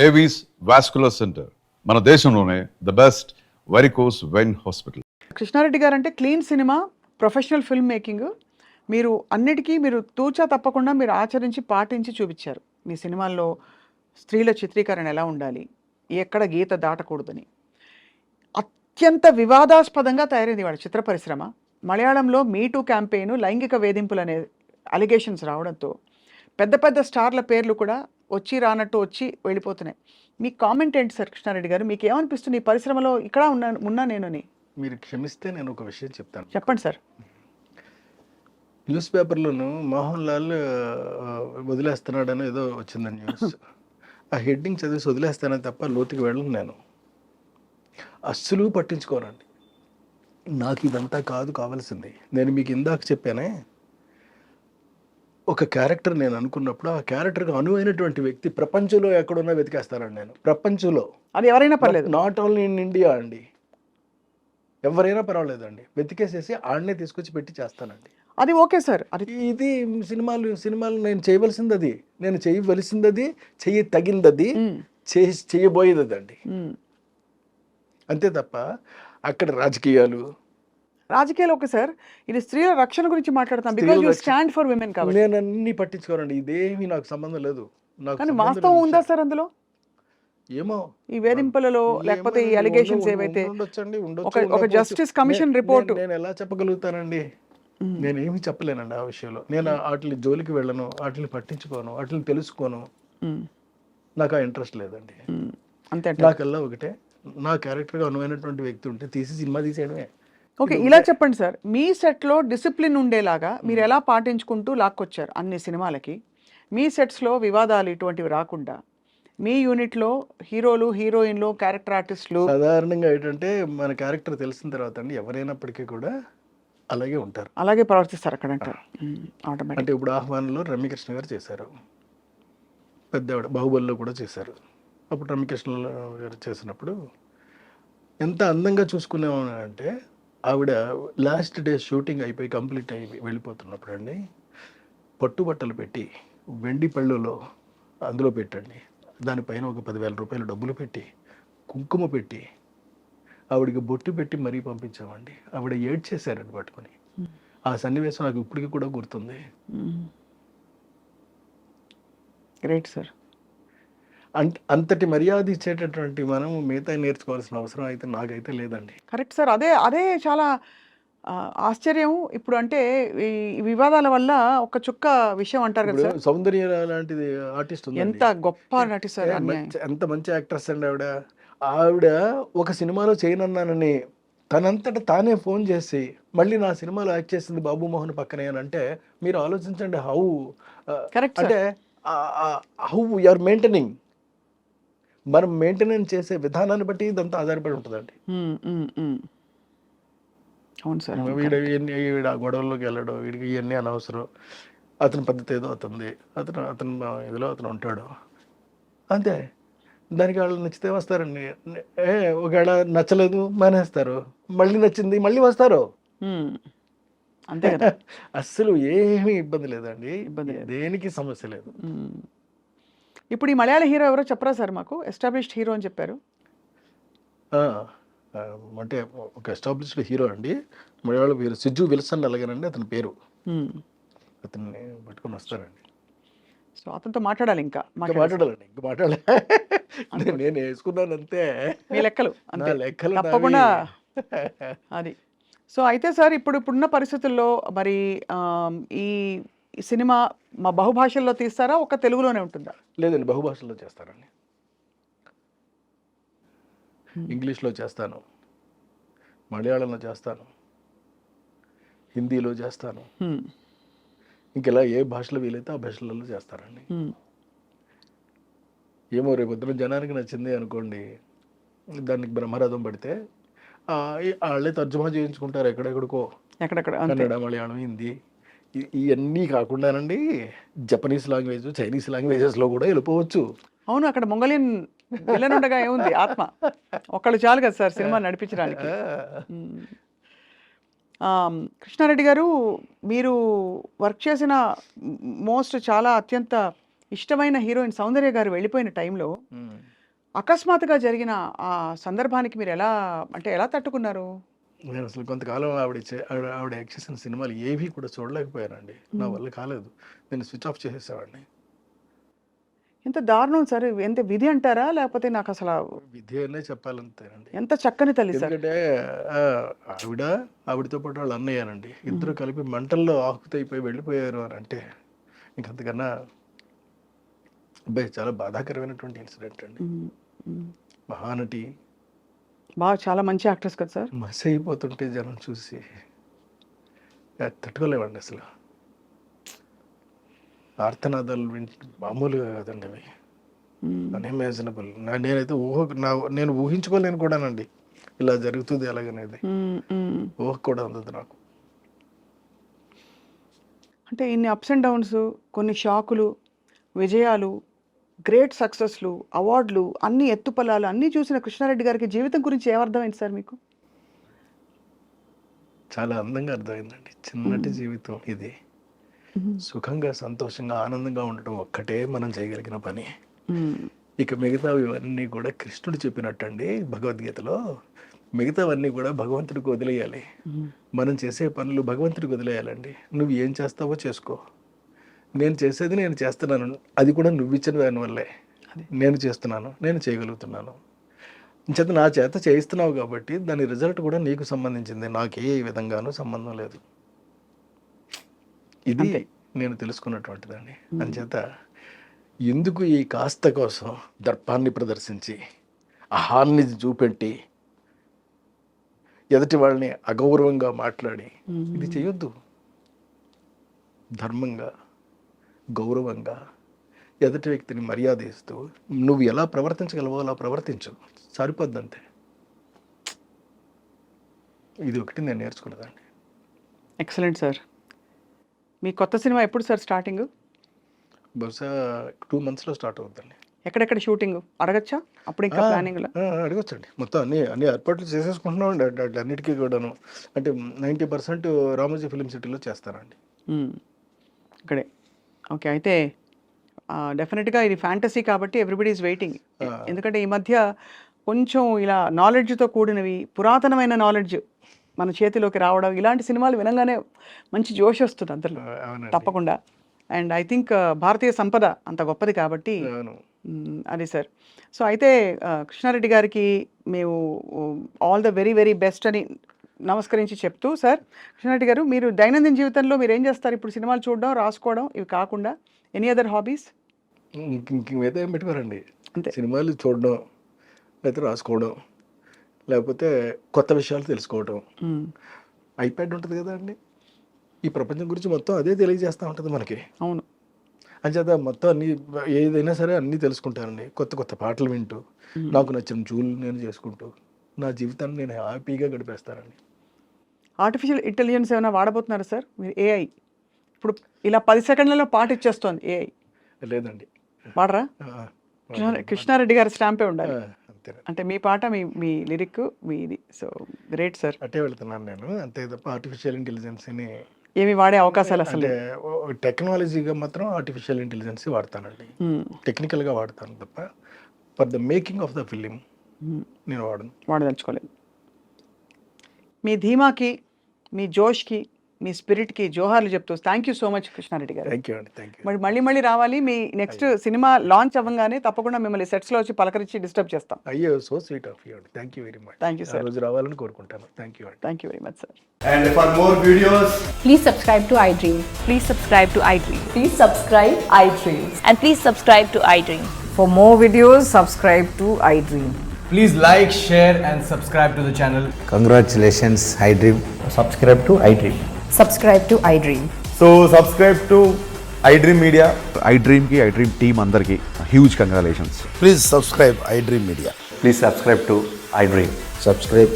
Avis vascular centre, మన దేశంలోనే the best varicose vein hospital. Krishna Reddy garu అంటే clean cinema, professional film making, మీరు అన్నిటికీ మీరు తూచా తప్పకుండా మీరు ఆచరించి పాటించి చూపించారు. మీ సినిమాల్లో స్త్రీల చిత్రీకరణ ఎలా ఉండాలి, ఎక్కడ గీత దాటకూడదని. అత్యంత వివాదాస్పదంగా తయారైంది వాళ్ళ చిత్ర పరిశ్రమ. మలయాళంలో మీటూ క్యాంపెయిన్, లైంగిక వేధింపులు అనే అలిగేషన్స్ రావడంతో పెద్ద పెద్ద స్టార్ల పేర్లు కూడా వచ్చి రానట్టు వచ్చి వెళ్ళిపోతున్నాయి. మీ కామెంట్ ఏంటి సార్ కృష్ణారెడ్డి గారు? మీకు ఏమనిపిస్తుంది ఈ పరిశ్రమలో ఇక్కడ ఉన్నా నేనని? మీరు క్షమిస్తే నేను ఒక విషయం చెప్తాను. చెప్పండి సార్. న్యూస్ పేపర్లోను మోహన్ లాల్ వదిలేస్తున్నాడని ఏదో వచ్చిందని న్యూస్. ఆ హెడ్డింగ్ చదివి వదిలేస్తానని తప్ప లోతుకి వెళ్ళను. నేను అస్సలు పట్టించుకోనండి. నాకు ఇదంతా కాదు కావాల్సింది. నేను మీకు ఇందాక చెప్పానే, ఒక క్యారెక్టర్ నేను అనుకున్నప్పుడు ఆ క్యారెక్టర్కి అనువైనటువంటి వ్యక్తి ప్రపంచంలో ఎక్కడున్నా వెతికేస్తానండి. నేను ప్రపంచంలో, అది ఎవరైనా పర్లేదు, నాట్ ఓన్లీ ఇన్ ఇండియా అండి, ఎవరైనా పర్వాలేదండి, వెతికేసేసి ఆడనే తీసుకొచ్చి పెట్టి చేస్తానండి. అది ఓకే సార్. అది ఇది సినిమాలు నేను చేయవలసింది అది, నేను చేయవలసింది అది, తగిందది, చేయబోయేది అదండి. అంతే తప్ప అక్కడ రాజకీయాలు ఓకే సార్. ఇది స్త్రీల రక్షణ గురించి మాట్లాడతాం, because you stand for women కాబట్టి. నేను అన్ని పట్టించుకోనండి, ఇదేమీ నాకు సంబంధం లేదు. కానీ వాస్తవం ఉందా సార్ అందులో? ఏమో ఈ వేధింపులలో లేకపోతే ఈ అలిగేషన్స్ ఏవైతే ఒక జస్టిస్ కమిషన్ రిపోర్ట్ నేను ఎలా చెప్పగలుగుతానండి? నేనేమి చెప్పలేనండి ఆ విషయంలో. నేను వాటిని జోలికి వెళ్ళను, వాటిని పట్టించుకోను, వాటిని తెలుసుకోను. నాకు ఆ ఇంట్రెస్ట్ లేదండి. అంతే. నాకల్లా ఒకటే, నా క్యారెక్టర్గా అనువైనటువంటి వ్యక్తి ఉంటే తీసి సినిమా తీసేయడమే. ఓకే, ఇలా చెప్పండి సార్, మీ సెట్లో డిసిప్లిన్ ఉండేలాగా మీరు ఎలా పాటించుకుంటూ లాక్కొచ్చారు అన్ని సినిమాలకి? మీ సెట్స్లో వివాదాలు ఇటువంటివి రాకుండా మీ యూనిట్లో హీరోలు, హీరోయిన్లు, క్యారెక్టర్ ఆర్టిస్టులు సాధారణంగా ఏంటంటే మన క్యారెక్టర్ తెలిసిన తర్వాత అండి ఎవరైనప్పటికీ కూడా అలాగే ఉంటారు, అలాగే ప్రవర్తిస్తారు అక్కడ అంటారు. అంటే ఇప్పుడు ఆహ్వానంలో రమ్యకృష్ణ గారు చేశారు, పెద్దవాడు బాహుబలిలో కూడా చేశారు. అప్పుడు రమ్యకృష్ణ గారు చేసినప్పుడు ఎంత అందంగా చూసుకునేవాడంటే, ఆవిడ లాస్ట్ డే షూటింగ్ అయిపోయి కంప్లీట్ అయిపోయి వెళ్ళిపోతున్నప్పుడు అండి, పట్టుబట్టలు పెట్టి వెండి పళ్ళులో అందులో పెట్టండి, దానిపైన ఒక 10,000 రూపాయలు డబ్బులు పెట్టి, కుంకుమ పెట్టి, ఆవిడకి బొట్టు పెట్టి మరీ పంపించామండి. ఆవిడ ఏడ్చేశారండి పట్టుకొని. ఆ సన్నివేశం నాకు ఇప్పటికీ కూడా గుర్తుంది. Great sir. అంతటి మర్యాద ఇచ్చేటటువంటి మనం మిగతా నేర్చుకోవాల్సిన అవసరం అయితే నాకైతే లేదండి. Correct sir. అదే చాలా ఆశ్చర్యం. ఇప్పుడు అంటే ఈ వివాదాల వల్ల ఒక చుక్క విషయం అంటారు కదా సార్, సౌందర్య లాంటిది ఆర్టిస్ట్ ఉంది, ఎంత గొప్ప నటి సార్, ఎంత మంచి యాక్ట్రెస్ అండి ఆవిడ ఒక సినిమాలో చేయనన్నానని తనంతట తానే ఫోన్ చేసి మళ్ళీ నా సినిమాలో యాక్ట్ చేసింది బాబు మోహన్ పక్కనే అని అంటే మీరు ఆలోచించండి హౌ అంటే హౌ యూఆర్ మెయింటైనింగ్. మనం మెయింటెనెన్స్ చేసే విధానాన్ని బట్టి ఇదంతా ఆధారపడి ఉంటుందండి. అవును సార్. వీడ గొడవల్లోకి వెళ్ళడం, వీడికి ఇవన్నీ అనవసరం, అతని పద్ధతి ఏదో అవుతుంది, అతను ఇదిలో అతను ఉంటాడు అంతే. దానికి వాళ్ళు నచ్చితే వస్తారండి, ఒకవేళ నచ్చలేదు మానేస్తారు, మళ్ళీ నచ్చింది మళ్ళీ వస్తారు, అంతే. అస్సలు ఏమీ ఇబ్బంది లేదండి, దేనికి సమస్య లేదు. ఇప్పుడు ఈ మలయాళ హీరో ఎవరో చెప్పరా సార్ మాకు? ఎస్టాబ్లిష్డ్ హీరో అని చెప్పారు. అంటే ఒక ఎస్టాబ్లిష్డ్ హీరో అండి, మలయాళ పేరు సిజ్జు విల్సన్ అలాగేనండి అతని పేరు. అతన్ని పట్టుకొని వస్తారండి. సో అతనితో మాట్లాడాలి, ఇంకా మాట్లాడాలండి, ఇంకా మాట్లాడాలి. నేను వేసుకున్నాను అంతే, మీ లెక్కలు అంతే, లెక్కలు తప్పకుండా అది. సో అయితే సార్ ఇప్పుడున్న పరిస్థితుల్లో మరి ఈ సినిమా మా బహుభాషల్లో తీస్తారా, ఒక తెలుగులోనే ఉంటుందా? లేదండి, బహుభాషల్లో చేస్తారండి. ఇంగ్లీష్లో చేస్తాను, మలయాళంలో చేస్తాను, హిందీలో చేస్తాను, ఇంకెలా ఏ భాషలో వీలైతే ఆ భాషలలో చేస్తారండి. ఏమో రేపు పొద్దున జనానికి నచ్చింది అనుకోండి, దానికి బ్రహ్మరథం పడితే వాళ్ళే తర్జుమా చేయించుకుంటారు ఎక్కడెక్కడికో, కన్నడ, మలయాళం, హిందీ, ఇవన్నీ కాకుండానండి జపనీస్ లాంగ్వేజ్, చైనీస్ లాంగ్వేజెస్లో కూడా వెళ్ళిపోవచ్చు. అవును, అక్కడ మంగళియన్ విలన్ ఉండగా ఏముంది, ఆత్మ ఒక్కళ్ళు చాలు కదా సార్ సినిమా నడిపించడానికి. కృష్ణారెడ్డి గారు, మీరు వర్క్ చేసిన చాలా అత్యంత ఇష్టమైన హీరోయిన్ సౌందర్య గారు వెళ్ళిపోయిన టైంలో అకస్మాత్తుగా జరిగిన ఆ సందర్భానికి మీరు ఎలా తట్టుకున్నారు? నేను అసలు కొంతకాలం ఆవిడ యాక్ట్ చేసిన సినిమాలు ఏవి కూడా చూడలేకపోయానండి. నా వల్ల కాలేదు. నేను స్విచ్ ఆఫ్ చేసేసేవాడిని. ఎంత దారుణం సార్! ఎంత విధి అంటారా? లేకపోతే నాకు అసలు విధి అనే చెప్పాలంతేనండి. ఎంత చక్కని తల్లి సార్. ఎందుకంటే ఆవిడతో పాటు వాళ్ళ అన్నయ్యనండి, ఇద్దరు కలిపి మంటల్లో ఆకుతైపోయి వెళ్ళిపోయారు అని అంటే ఇంకంతకన్నా అబ్బాయి చాలా బాధాకరమైనటువంటి ఇన్సిడెంట్ అండి. మహానటి చాలా మంచి యాక్ట్రెస్ కదా సార్. మసి అయిపోతుంటే జనం చూసి తట్టుకోలేవండి అసలు. ఆర్తనాదాలు మామూలుగా కాదండి అవి, అన్ఇమాజినబుల్. నేనైతే నేను ఊహించుకోలేను కూడానండి ఇలా జరుగుతుంది ఎలాగనేది. ఊహ కూడా అందదు నాకు. అంటే ఇన్ని అప్స్ అండ్ డౌన్స్, కొన్ని షాకులు, విజయాలు, గ్రేట్ సక్సెస్లు, అవార్డులు, అన్ని ఎత్తుపల్లాలు అన్నీ చూసిన కృష్ణారెడ్డి గారికి జీవితం గురించి ఏమర్థమైంది సార్ మీకు? చాలా అందంగా అర్థమైందండి. చిన్నటి జీవితం ఇది. సుఖంగా, సంతోషంగా, ఆనందంగా ఉండటం ఒక్కటే మనం చేయగలిగిన పని. ఇక మిగతావి ఇవన్నీ కూడా కృష్ణుడు చెప్పినట్టండి భగవద్గీతలో, మిగతావన్నీ కూడా భగవంతుడికి వదిలేయాలి. మనం చేసే పనులు భగవంతుడికి వదిలేయాలండి. నువ్వు ఏం చేస్తావో చేసుకో, నేను చేసేది నేను చేస్తున్నాను, అది కూడా నువ్వు ఇచ్చిన దానివల్లే నేను చేస్తున్నాను, నేను చేయగలుగుతున్నాను. చేత నా చేత చేయిస్తున్నావు కాబట్టి దాని రిజల్ట్ కూడా నీకు సంబంధించింది, నాకే ఏ విధంగానూ సంబంధం లేదు. ఇది నేను తెలుసుకున్నటువంటిదండి. అంచేత ఎందుకు ఈ కాస్త కోసం దర్పాన్ని ప్రదర్శించి అహాన్ని చూపెట్టి ఎదుటి వాళ్ళని అగౌరవంగా మాట్లాడి ఇది చేయొద్దు. ధర్మంగా, గౌరవంగా ఎదుటి వ్యక్తిని మర్యాద ఇస్తూ నువ్వు ఎలా ప్రవర్తించగలవో అలా ప్రవర్తించు, సరిపోద్దంతే. ఇది ఒకటి నేను నేర్చుకున్నదండి. Excellent sir. మీ కొత్త సినిమా ఎప్పుడు సార్ స్టార్టింగ్? బహుశా 2 monthsలో స్టార్ట్ అవుతుందండి. ఎక్కడెక్కడ షూటింగ్ అడగచ్చా? అప్పుడు ఇంకా ప్లానింగ్ అడగొచ్చండి. మొత్తం అన్ని ఏర్పాట్లు చేసేసుకుంటున్నాం అండి అన్నిటికీ కూడాను. అంటే 90% రామోజీ ఫిలిం సిటీలో చేస్తానండి. ఇక్కడే. ఓకే. అయితే డెఫినెట్గా ఇది ఫ్యాంటసీ కాబట్టి ఎవ్రీబడి ఈజ్ వెయిటింగ్. ఎందుకంటే ఈ మధ్య కొంచెం ఇలా నాలెడ్జ్తో కూడినవి, పురాతనమైన నాలెడ్జ్ మన చేతిలోకి రావడం, ఇలాంటి సినిమాలు వినంగానే మంచి జోష్ వస్తుంది అందరిలో తప్పకుండా. అండ్ ఐ థింక్ భారతీయ సంపద అంత గొప్పది కాబట్టి అది సార్. సో అయితే కృష్ణారెడ్డి గారికి మేము all the very very best అని నమస్కరించి చెప్తూ, సార్ కృష్ణారెడ్డి గారు, మీరు దైనందిన జీవితంలో మీరు ఏం చేస్తారు? ఇప్పుడు సినిమాలు చూడడం, రాసుకోవడం, ఇవి కాకుండా ఎనీ అదర్ హాబీస్? మిగతా ఏం పెట్టుకోరండి. అంతే. సినిమాలు చూడడం, లేకపోతే రాసుకోవడం, లేకపోతే కొత్త విషయాలు తెలుసుకోవడం. ఐప్యాడ్ ఉంటుంది కదా అండి, ఈ ప్రపంచం గురించి మొత్తం అదే తెలియజేస్తూ ఉంటుంది మనకి. అవును. అంచేత మొత్తం అన్ని ఏదైనా సరే అన్నీ తెలుసుకుంటానండి. కొత్త కొత్త పాటలు వింటూ, నాకు నచ్చిన జూలు నేను చేసుకుంటూ నా జీవితాన్ని నేను హ్యాపీగా గడిపేస్తానండి. ఆర్టిఫిషియల్ ఇంటెలిజెన్స్ ఏమైనా వాడబోతున్నారా సార్ మీరు? ఏఐ ఇప్పుడు ఇలా 10 సెకండ్లలో పాట ఇచ్చేస్తోంది ఏఐ. లేదండి. వాడరా? కృష్ణారెడ్డి గారి స్టాంపే ఉండాలి. అంతే. అంటే మీ పాట, మీ లిరిక్, మీది. So great sir. అట్టే వెళ్తున్నాను నేను, అంతే తప్ప ఆర్టిఫిషియల్ ఇంటెలిజెన్స్ని ఏమి వాడే అవకాశాలు అసలు? అంటే టెక్నాలజీగా మాత్రం ఆర్టిఫిషియల్ ఇంటెలిజెన్స్ వాడతానండి. టెక్నికల్గా వాడతాను తప్ప for the making of the film నేను వాడదలుచుకోలేదు. మీ ధీమాకి, మీ జోష్కి, మీ స్పిరిట్కి జోహార్లు చెప్తూ thank you so much Krishna Reddy garu. Thank you అండి. Thank you. మరి మళ్ళీ రావాలి. మీ నెక్స్ట్ సినిమా లాంచ్ అవ్వగానే తప్పకుండా మిమ్మల్ని సెట్స్లో వచ్చి పలకరించి డిస్టర్బ్ చేస్తాం. అయ్యో, సో స్వీట్ ఆఫ్ యూ అండి. Thank you very much. Thank you sir. రోజు రావాలని కోరుకుంటాను. థ్యాంక్ యూ అండి. Thank you very much sir. And for more videos, please subscribe to iDream. Please subscribe to iDream. Please subscribe iDream. And please subscribe to iDream. For more videos, subscribe to iDream. please like, share and subscribe to the channel. Congratulations, iDream. Subscribe to iDream. Subscribe to iDream. So subscribe to iDream Media. iDream ki iDream team andarki huge congratulations. Please subscribe iDream Media. Please subscribe to iDream. Subscribe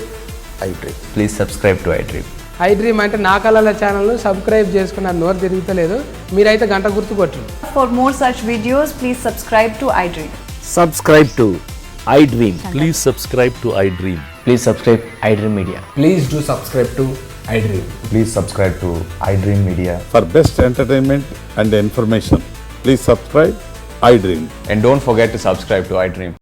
iDream. Please subscribe to iDream. iDream అంటే నా కళల channel subscribe చేసుకున్న నోరు తిరుగుతలేదు, మీరైతే గంట గుర్తు కొట్టండి. For more such videos, please subscribe to iDream. Subscribe to iDream. Please subscribe to iDream. Please subscribe iDream Media. Please do subscribe to iDream. Please subscribe to iDream Media. For best entertainment and information, please subscribe I Dream. And don't forget to subscribe to iDream.